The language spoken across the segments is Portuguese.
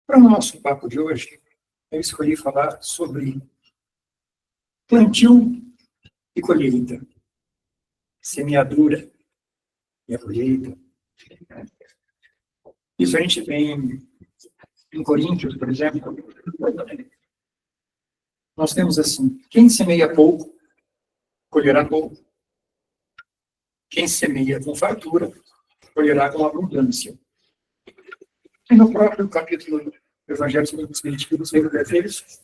Para o nosso papo de hoje, eu escolhi falar sobre plantio e colheita, semeadura e a colheita. Isso a gente tem em Coríntios, por exemplo. Nós temos assim: quem semeia pouco, colherá pouco. Quem semeia com fartura, colherá com abundância. E no próprio capítulo do Evangelho segundo o Espiritismo, dos Efésios,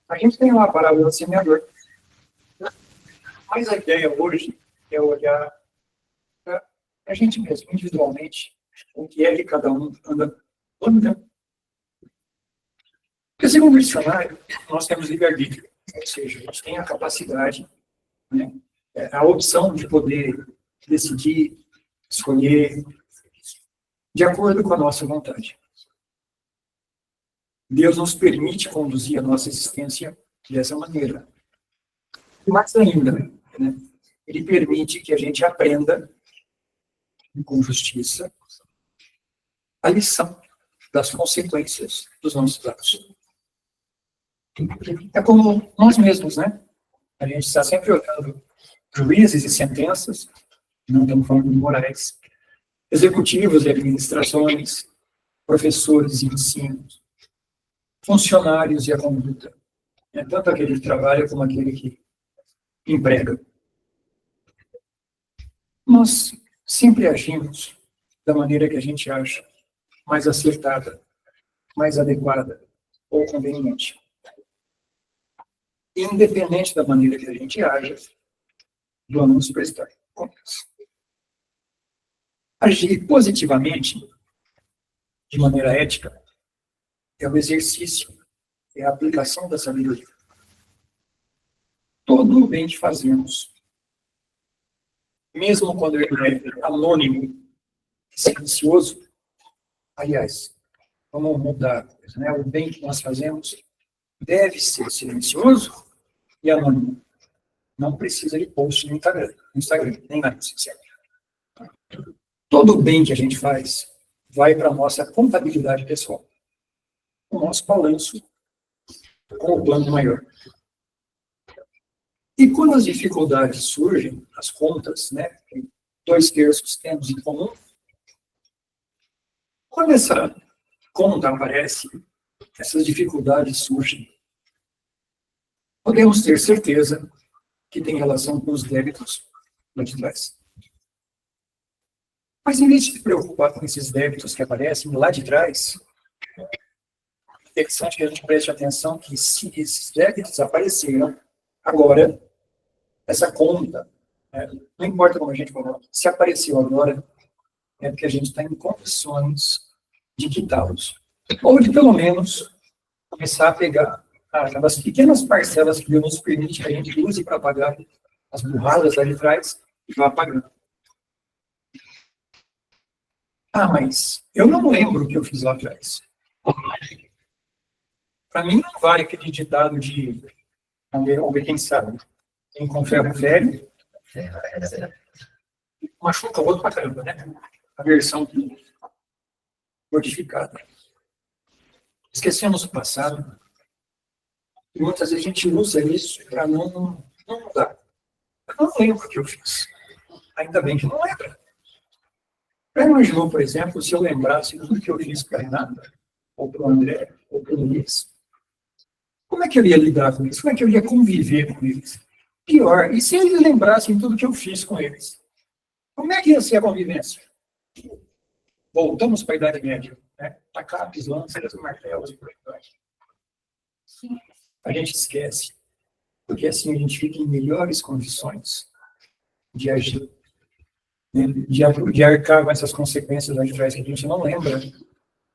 a gente tem lá a parábola do semeador. Mas a ideia hoje é olhar para a gente mesmo, individualmente, o que é que cada um anda plantando. Porque, segundo o dicionário, nós temos livre-arbítrio, ou seja, a gente tem a capacidade, né, a opção de poder decidir, escolher, de acordo com a nossa vontade. Deus nos permite conduzir a nossa existência dessa maneira. Mais ainda, né, Ele permite que a gente aprenda, com justiça, a lição das consequências dos nossos atos. É como nós mesmos, né? A gente está sempre olhando juízes e sentenças, não estamos falando de morais, executivos e administrações, professores e ensinos, funcionários e a conduta. É tanto aquele que trabalha como aquele que emprega. Nós sempre agimos da maneira que a gente acha mais acertada, mais adequada ou conveniente. Independente da maneira que a gente age, vamos prestar contas. Agir positivamente, de maneira ética, é o exercício, é a aplicação da sabedoria. Todo o bem que fazemos, mesmo quando ele é anônimo, silencioso, aliás, vamos mudar, né? O bem que nós fazemos deve ser silencioso e anônimo. Não precisa de post no Instagram, nem na rede social. Todo o bem que a gente faz vai para a nossa contabilidade pessoal, o nosso balanço com o plano maior. E quando as dificuldades surgem, as contas, né, que 2/3 temos em comum, quando essa conta aparece, essas dificuldades surgem, podemos ter certeza que tem relação com os débitos lá de trás. Mas, em vez de se preocupar com esses débitos que aparecem lá de trás, é interessante que a gente preste atenção que, se esses débitos apareceram agora, essa conta, não importa como a gente coloca, se apareceu agora, é porque a gente está em condições de quitá-los. Ou de, pelo menos, começar a pegar aquelas pequenas parcelas que Deus nos permite que a gente use para pagar as burradas lá de trás e vá pagando. Mas eu não lembro o que eu fiz lá atrás. Para mim não vale aquele ditado de vamos ver quem sabe. Quem com ferro velho machuca o outro pra caramba, né? A versão modificada. Esquecemos o passado. E muitas vezes a gente usa isso para não mudar. Eu não lembro o que eu fiz. Ainda bem que não lembra. Já imaginou, por exemplo, se eu lembrasse tudo que eu fiz para a Renata, ou para o André, ou para o Luiz? Como é que eu ia lidar com isso? Como é que eu ia conviver com eles? Pior, e se eles lembrassem tudo que eu fiz com eles? Como é que ia ser a convivência? Voltamos para a Idade Média, né? Tacapes, lanças, martelos e por aí vai. A gente esquece, porque assim a gente fica em melhores condições de agir, né? de arcar com essas consequências lá de trás que a gente não lembra,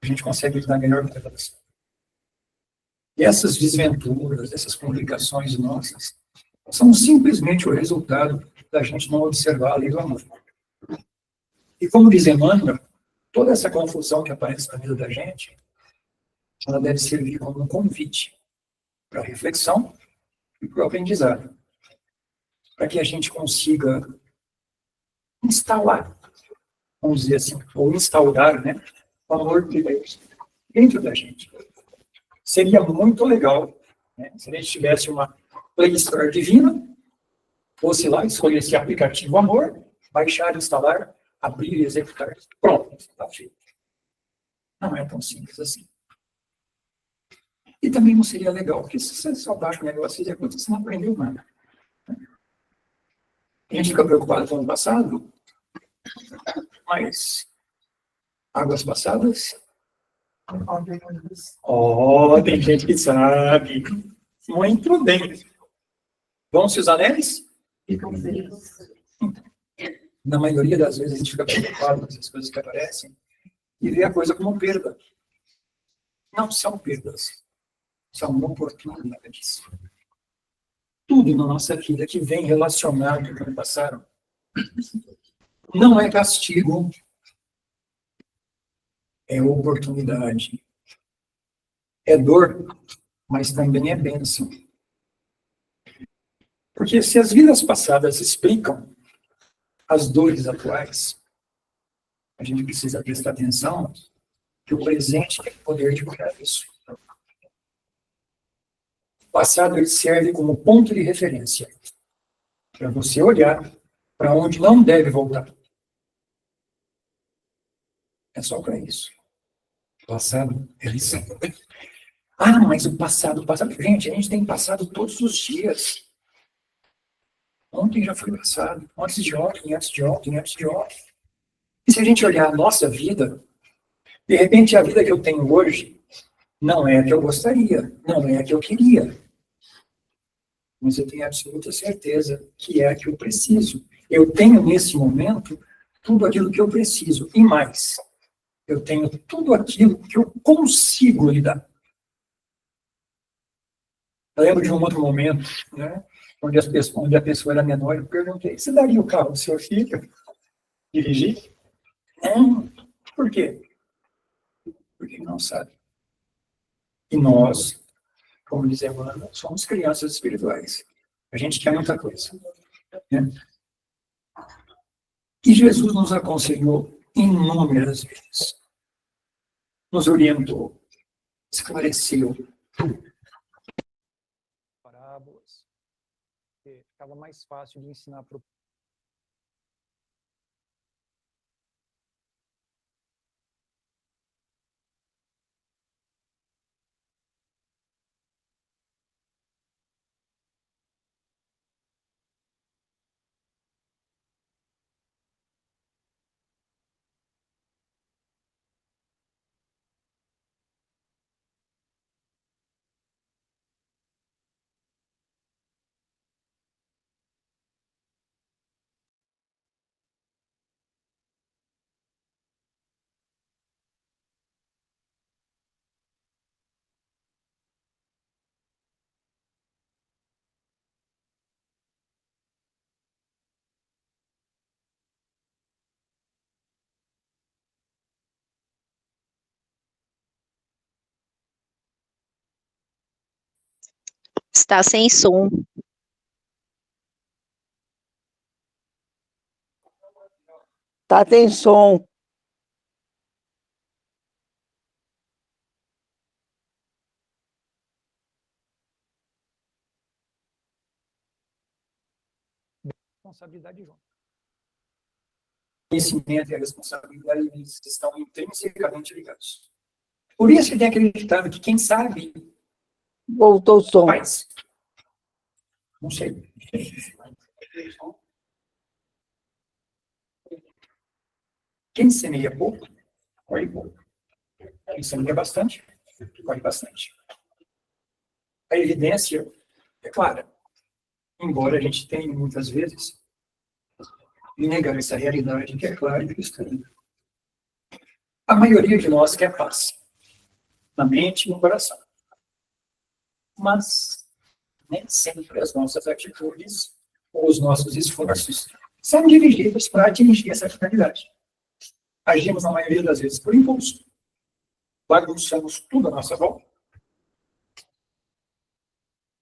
a gente consegue lidar melhor com elas. E essas desventuras, essas complicações nossas, são simplesmente o resultado da gente não observar a lei do amor. E como diz Emmanuel, toda essa confusão que aparece na vida da gente, ela deve servir como um convite para a reflexão e para o aprendizado, para que a gente consiga instalar, vamos dizer assim, ou instaurar, né, o amor de Deus dentro da gente. Seria muito legal, né, se a gente tivesse uma Play Store divina, fosse lá, escolher esse aplicativo Amor, baixar, instalar, abrir e executar. Pronto, está feito. Não é tão simples assim. E também não seria legal, porque se você só baixa o negócio e executa, você não aprendeu nada. A gente fica preocupado com o passado, mas águas passadas. Oh, tem gente que sabe. Muito bem. Vão-se os anéis? Na maioria das vezes a gente fica preocupado com essas coisas que aparecem e vê a coisa como perda. Não são perdas, são oportunidades. Tudo na nossa vida que vem relacionado com o passado não é castigo, é oportunidade. É dor, mas também é bênção. Porque se as vidas passadas explicam as dores atuais, a gente precisa prestar atenção que o presente tem o poder de curar isso. O passado ele serve como ponto de referência para você olhar para onde não deve voltar. É só para isso. O passado é lição. Ah, mas o passado. Gente, a gente tem passado todos os dias. Ontem já foi passado. Antes de ontem, antes de ontem, antes de ontem. E se a gente olhar a nossa vida, de repente a vida que eu tenho hoje não é a que eu gostaria, não é a que eu queria. Mas eu tenho absoluta certeza que é a que eu preciso. Eu tenho, nesse momento, tudo aquilo que eu preciso. E mais, eu tenho tudo aquilo que eu consigo lidar. Eu lembro de um outro momento, né, onde a pessoa era menor, eu perguntei, você daria o carro do seu filho dirigir? Não. Por quê? Porque ele não sabe. E nós, como diz a Emmanuel, somos crianças espirituais. A gente quer muita coisa. Né? E Jesus nos aconselhou inúmeras vezes. Nos orientou, esclareceu. Parábolas. Ficava mais fácil de ensinar para o Está sem som. Tá, tem som. responsabilidade junto. O conhecimento e a responsabilidade eles estão intrinsecamente ligados. Por isso que tem acreditado que quem sabe Voltou o som. faz. Não sei. Quem semeia pouco, colhe pouco. Quem semeia bastante, colhe bastante. A evidência é clara. Embora a gente tenha, muitas vezes, negar essa realidade que é clara e cristã. A maioria de nós quer paz. Na mente e no coração. Mas nem sempre as nossas atitudes ou os nossos esforços são dirigidos para atingir essa finalidade. Agimos, na maioria das vezes, por impulso. Bagunçamos tudo à nossa volta.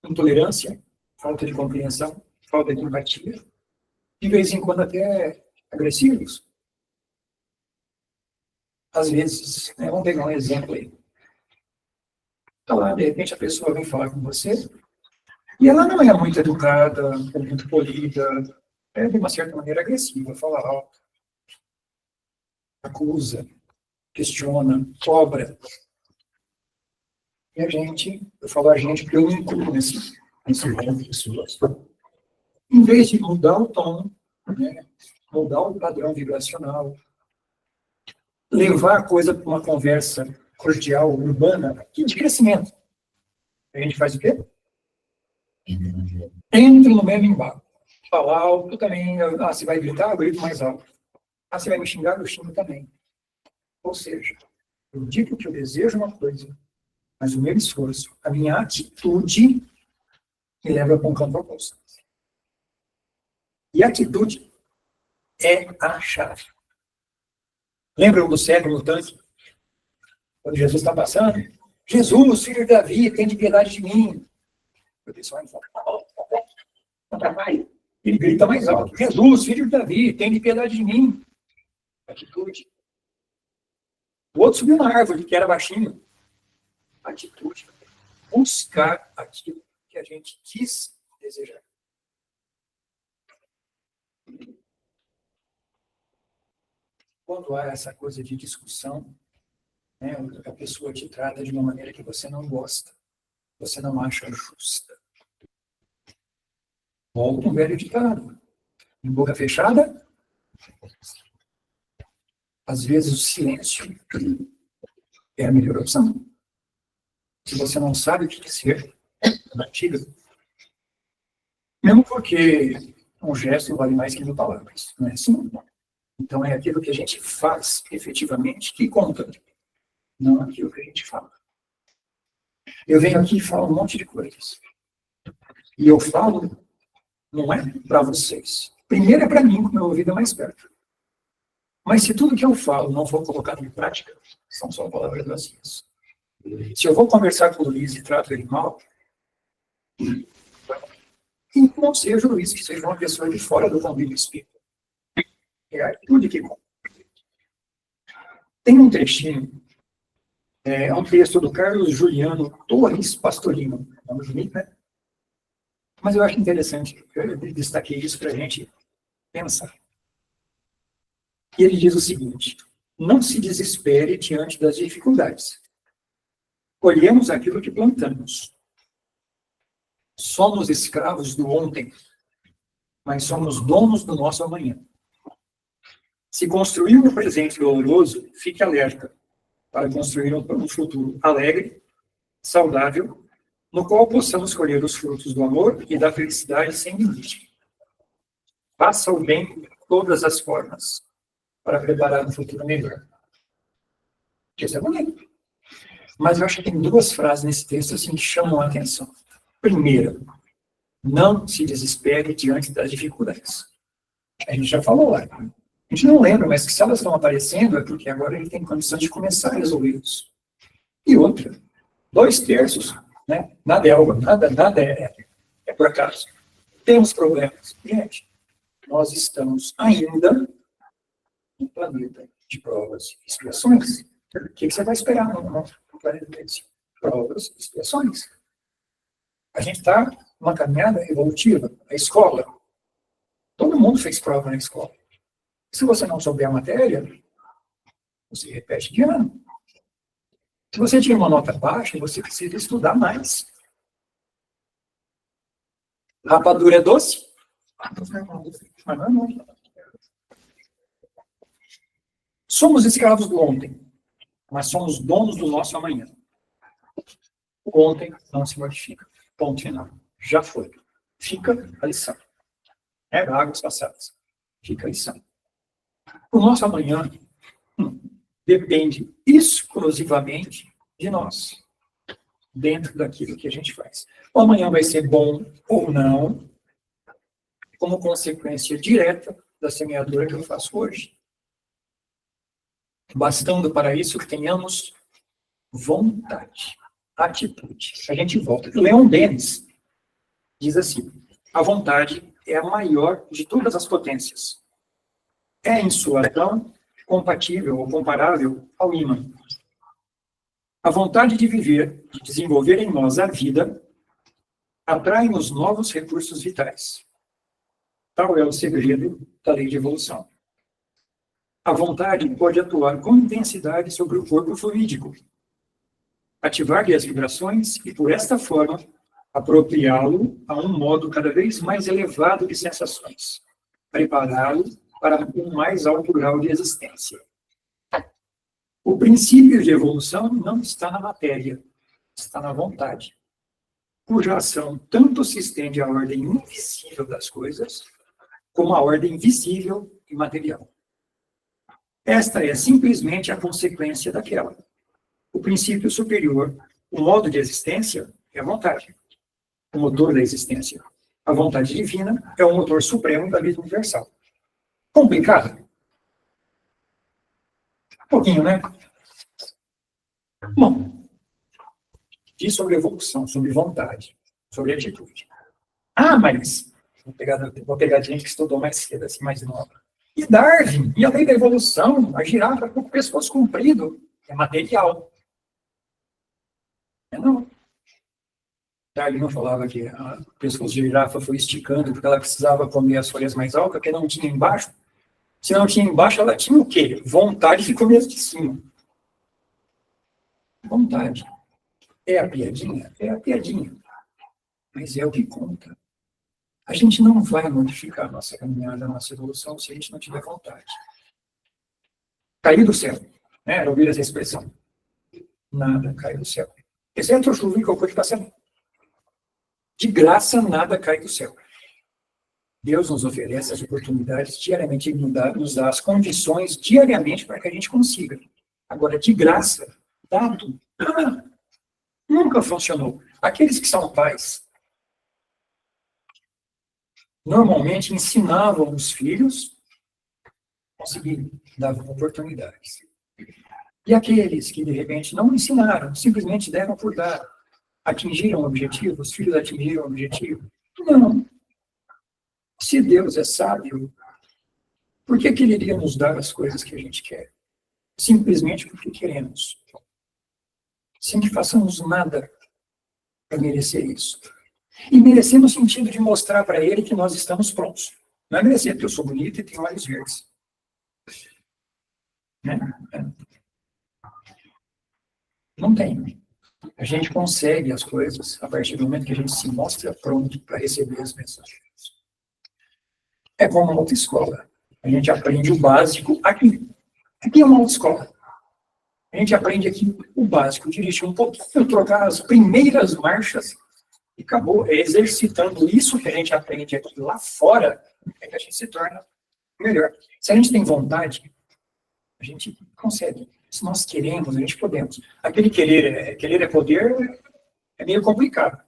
Intolerância, falta de compreensão, falta de empatia. De vez em quando até agressivos. Às vezes, vamos pegar um exemplo aí. Tá lá, de repente a pessoa vem falar com você, e ela não é muito educada, é muito polida, é de uma certa maneira agressiva, fala alto, acusa, questiona, cobra. E a gente, eu falo a gente porque eu me incluo nesse rol de pessoas. Em vez de mudar o tom, né, mudar o padrão vibracional, levar a coisa para uma conversa cordial, urbana, de crescimento. A gente faz o quê? Entra no mesmo embalo. Falar alto também. Ah, você vai gritar? Eu grito mais alto. Ah, você vai me xingar? Eu xingo também. Ou seja, eu digo que eu desejo uma coisa, mas o meu esforço, a minha atitude, me leva para um campo oposto. E a atitude é a chave. Lembram do cego no tanque? Quando Jesus está passando? Jesus, filho de Davi, tem de piedade de mim. O pessoal fala, não trabalha. Ele grita mais alto. Jesus, filho de Davi, tem de piedade de mim. Atitude. O outro subiu na árvore, que era baixinho. Atitude. Buscar aquilo que a gente quis desejar. Quando há essa coisa de discussão, né, a pessoa te trata de uma maneira que você não gosta, você não acha justa. Volta um velho ditado. Em boca fechada, às vezes o silêncio é a melhor opção. Se você não sabe o que dizer, não diga. Mesmo porque um gesto vale mais que 1000 palavras. Não é assim? Então é aquilo que a gente faz efetivamente que conta, não aquilo que a gente fala. Eu venho aqui e falo um monte de coisas. E eu falo, não é para vocês. Primeiro é para mim, com meu ouvido é mais perto. Mas se tudo que eu falo não for colocado em prática, são só palavras vazias. Se eu vou conversar com o Luiz e trato ele mal, que não seja o Luiz, que seja uma pessoa de fora do convívio espírita. É a atitude que conta. Tem um trechinho, é um texto do Carlos Juliano Torres Pastorino. Nome bonito, né? Mas eu acho interessante, eu destaquei isso para a gente pensar. E ele diz o seguinte: não se desespere diante das dificuldades. Colhemos aquilo que plantamos. Somos escravos do ontem, mas somos donos do nosso amanhã. Se construir um presente doloroso, fique alerta para construir um futuro alegre, saudável, no qual possamos colher os frutos do amor e da felicidade sem limite. Faça o bem de todas as formas para preparar um futuro melhor. Isso é bonito. Mas eu acho que tem 2 frases nesse texto assim, que chamam a atenção. Primeira, não se desespere diante das dificuldades. A gente já falou lá. A gente não lembra, mas que se elas estão aparecendo é porque agora ele tem condição de começar a resolvê-los. E outra, 2/3, né? Nada é algo, nada é por acaso. Temos problemas. Gente, nós estamos ainda no planeta de provas e expiações. O que você vai esperar no planeta de provas e expiações? A gente está numa caminhada evolutiva. A escola, todo mundo fez prova na escola. Se você não souber a matéria, você repete de ano. Se você tinha uma nota baixa, você precisa estudar mais. Rapadura é doce? Mas não é não. Somos escravos do ontem, mas somos donos do nosso amanhã. O ontem não se modifica. Ponto final. Já foi. Fica a lição. É águas passadas. Fica a lição. O nosso amanhã depende exclusivamente de nós, dentro daquilo que a gente faz. O amanhã vai ser bom ou não, como consequência direta da semeadura que eu faço hoje. Bastando para isso que tenhamos vontade, atitude. A gente volta. Leon Denis diz assim: a vontade é a maior de todas as potências. É, em sua ação, compatível ou comparável ao ímã. A vontade de viver, de desenvolver em nós a vida, atrai-nos novos recursos vitais. Tal é o segredo da lei de evolução. A vontade pode atuar com intensidade sobre o corpo fluídico, ativar-lhe as vibrações e, por esta forma, apropriá-lo a um modo cada vez mais elevado de sensações, prepará-lo para um mais alto grau de existência. O princípio de evolução não está na matéria, está na vontade, cuja ação tanto se estende à ordem invisível das coisas, como à ordem visível e material. Esta é simplesmente a consequência daquela. O princípio superior, o modo de existência, é a vontade, o motor da existência. A vontade divina é o motor supremo da vida universal. Complicado? Um pouquinho, né? Bom, diz sobre evolução, sobre vontade, sobre atitude. Ah, mas vou pegar gente que estudou mais cedo, assim, mais nova. E Darwin, e a lei da evolução, a girafa com o pescoço comprido, é material. Não. Darwin não falava que o pescoço de girafa foi esticando porque ela precisava comer as folhas mais altas, que não tinha embaixo. Se não tinha embaixo, ela tinha o quê? Vontade de comer as de cima. Vontade. É a piadinha? É a piadinha. Mas é o que conta. A gente não vai modificar a nossa caminhada, a nossa evolução, se a gente não tiver vontade. Cair do céu. Né? Ouvir essa expressão. Nada cai do céu. Exceto a chuva e qualquer coisa passando. De graça, nada cai do céu. Deus nos oferece as oportunidades diariamente, Ele nos dá as condições diariamente para que a gente consiga. Agora, de graça, dado, nunca funcionou. Aqueles que são pais, normalmente ensinavam os filhos a conseguir, davam oportunidades. E aqueles que, de repente, não ensinaram, simplesmente deram por dar, atingiram o objetivo, os filhos atingiram o objetivo? Não. Se Deus é sábio, por que Ele iria nos dar as coisas que a gente quer? Simplesmente porque queremos. Sem que façamos nada para merecer isso. E merecer no sentido de mostrar para Ele que nós estamos prontos. Não é merecer porque eu sou bonito e tenho olhos verdes. Né? Não tem. A gente consegue as coisas a partir do momento que a gente se mostra pronto para receber as mensagens. É como uma autoescola. A gente aprende o básico aqui. Aqui é uma autoescola. A gente aprende aqui o básico, dirigir um pouquinho, trocar as primeiras marchas e acabou. É exercitando isso que a gente aprende aqui lá fora, é que a gente se torna melhor. Se a gente tem vontade, a gente consegue. Se nós queremos, a gente podemos. Aquele querer é poder, é meio complicado.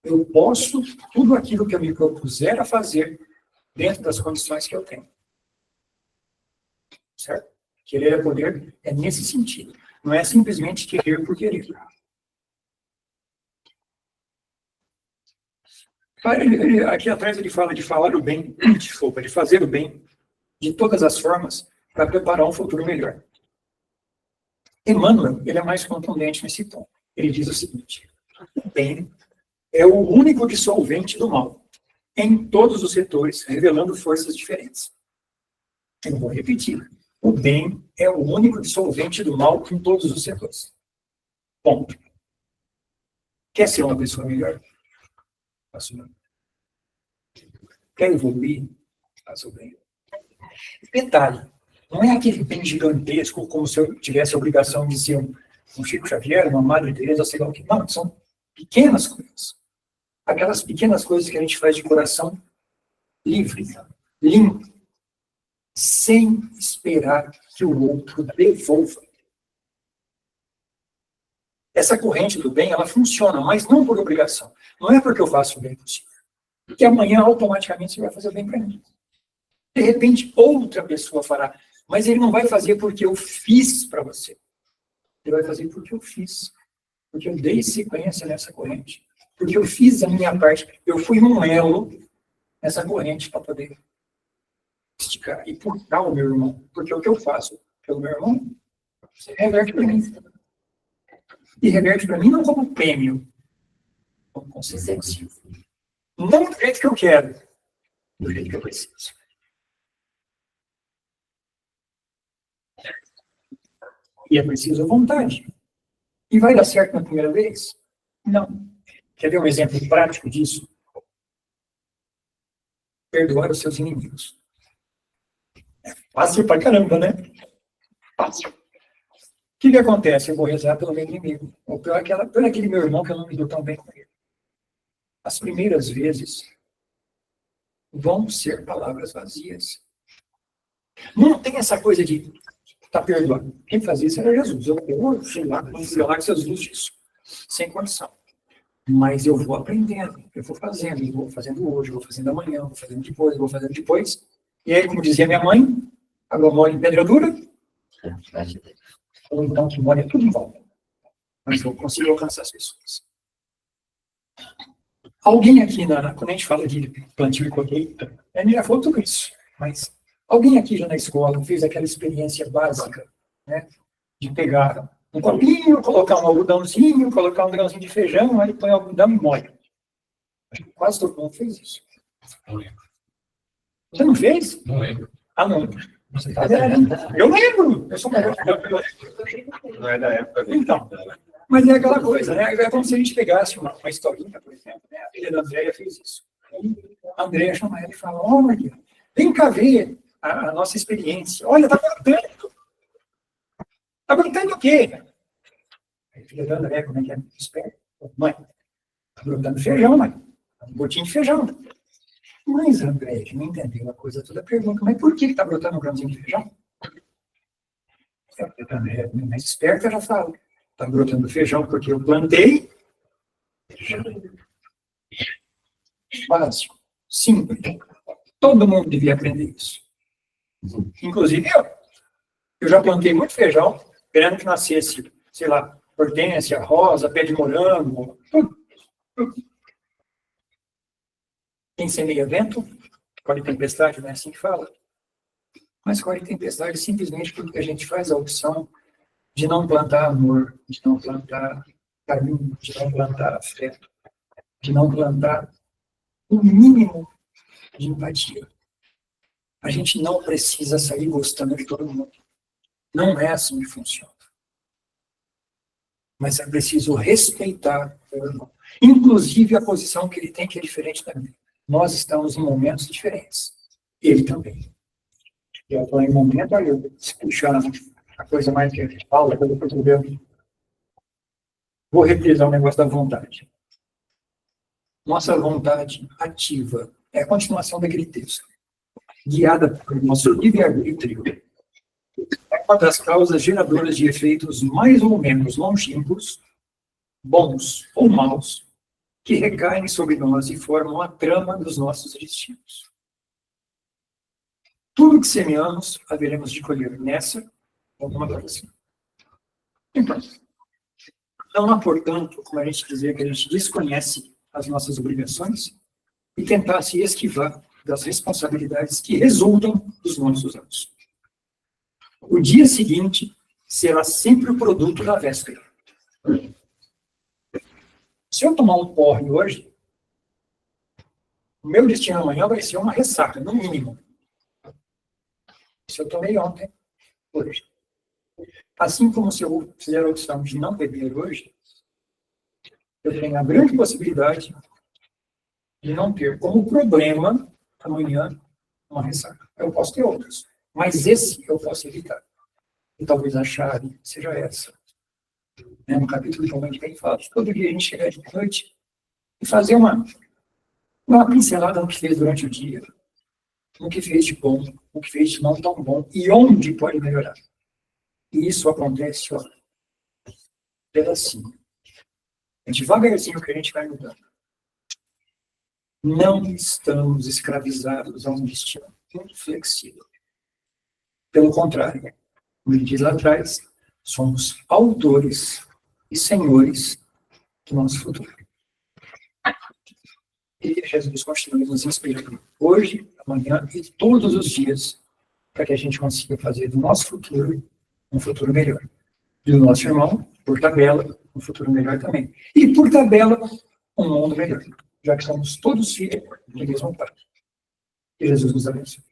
Eu posso tudo aquilo que eu me propuser a fazer dentro das condições que eu tenho. Certo? Querer é poder é nesse sentido. Não é simplesmente querer por querer. Aqui atrás ele fala de falar o bem, desculpa, de fazer o bem de todas as formas para preparar um futuro melhor. Emmanuel, ele é mais contundente nesse ponto. Ele diz o seguinte: o bem é o único dissolvente do mal, em todos os setores, revelando forças diferentes. Eu vou repetir. O bem é o único dissolvente do mal em todos os setores. Ponto. Quer ser uma pessoa melhor? Faça o bem. Quer evoluir? Faça o bem. Detalhe. Não é aquele bem gigantesco, como se eu tivesse a obrigação de ser um Chico Xavier, uma Madre Teresa, sei lá o que. Não, são pequenas coisas. Aquelas pequenas coisas que a gente faz de coração livre, limpo, sem esperar que o outro devolva. Essa corrente do bem, ela funciona, mas não por obrigação. Não é porque eu faço o bem possível. Porque amanhã, automaticamente, você vai fazer o bem para mim. De repente, outra pessoa fará. Mas ele não vai fazer porque eu fiz para você. Ele vai fazer porque eu fiz. Porque eu dei sequência nessa corrente. Porque eu fiz a minha parte. Eu fui um elo nessa corrente para poder esticar e puxar o meu irmão. Porque o que eu faço pelo meu irmão, você reverte para mim. e reverte para mim não como prêmio, como consequência. Não do jeito que eu quero, do jeito que eu preciso. E é preciso vontade. E vai dar certo na primeira vez? Não. Quer ver um exemplo prático disso? Perdoar os seus inimigos. É fácil pra caramba, né? Fácil. O que acontece? Eu vou rezar pelo meu inimigo. Ou por aquele meu irmão que eu não me dou tão bem com ele. As primeiras vezes vão ser palavras vazias. Não tem essa coisa de tá perdoado. Quem fazia isso era Jesus. Eu sei lá, com Jesus disso. Sem condição. Mas eu vou aprendendo, eu vou fazendo hoje, vou fazendo amanhã, vou fazendo depois. E aí, como dizia minha mãe, água mole em pedra dura, ou então que molha tudo em volta. Mas eu consigo alcançar as pessoas. Alguém aqui, quando a gente fala de plantio e colheita, a gente já falou tudo isso, mas alguém aqui já na escola fez aquela experiência básica, né, de pegar um copinho, colocar um algodãozinho, colocar um grãozinho de feijão, aí põe o algodão e molha. Quase todo mundo fez isso. Não lembro. Você não fez? Não lembro. Ah, não. Você tá vendo? Eu lembro. Eu sou melhor. Não é da época dele. Então, mas é aquela coisa, né? É como se a gente pegasse uma historinha, por exemplo, né? A filha da Andréia fez isso. A Andréia chama ela e fala, olha, vem cá ver a nossa experiência. Olha, tá brotando. Tá brotando o quê? Aí a filha da Andréia, como é que é? Espera. Mãe, tá brotando feijão, mãe. Um botinho de feijão. Mas, André, não entendeu a coisa toda. Pergunta, mas por que está brotando um grãozinho de feijão? A André, mais esperta, já fala. Está brotando feijão porque eu plantei. Fácil. Simples. Todo mundo devia aprender isso. Inclusive eu. Eu já plantei muito feijão, esperando que nascesse, sei lá, hortênsia, rosa, pé de morango, tudo. Quem semeia vento, colhe tempestade, não é assim que fala? Mas colhe tempestade simplesmente porque a gente faz a opção de não plantar amor, de não plantar carinho, de não plantar afeto, de não plantar o mínimo de empatia. A gente não precisa sair gostando de todo mundo. Não é assim que funciona. Mas é preciso respeitar o irmão. Inclusive a posição que ele tem, que é diferente da minha. Nós estamos em momentos diferentes. Ele também. Eu estou em momento, olha, eu se puxar a coisa mais que a Paula, que eu depois vou reprisar o negócio da vontade. Nossa vontade ativa é a continuação daquele texto. Guiada por nosso livre-arbítrio, é uma das causas geradoras de efeitos mais ou menos longínquos, bons ou maus, que recaem sobre nós e formam a trama dos nossos destinos. Tudo que semeamos, haveremos de colher nessa ou numa próxima. Então, não há, portanto, como a gente dizer que a gente desconhece as nossas obrigações e tentar se esquivar das responsabilidades que resultam dos nossos atos. O dia seguinte será sempre o produto da véspera. Se eu tomar um porre hoje, o meu destino amanhã vai ser uma ressaca, no mínimo. Se eu tomei ontem, hoje. Assim como se eu fizer a opção de não beber hoje, eu tenho a grande possibilidade de não ter como problema amanhã uma ressaca. Eu posso ter outros, mas esse eu posso evitar. E talvez a chave seja essa. No capítulo de Romano, quem fala, todo dia a gente chegar de noite e fazer uma pincelada no que fez durante o dia, no que fez de bom, no que fez de não tão bom, e onde pode melhorar. E isso acontece, ó, pedacinho. É devagarzinho que a gente vai mudando. Não estamos escravizados a um destino muito flexível. Pelo contrário, como ele diz lá atrás, somos autores e senhores do nosso futuro. E Jesus continua nos inspirando hoje, amanhã e todos os dias para que a gente consiga fazer do nosso futuro um futuro melhor. E do nosso irmão, por tabela, um futuro melhor também. E, por tabela, um mundo melhor, já que somos todos filhos do mesmo Pai. Que Jesus nos abençoe.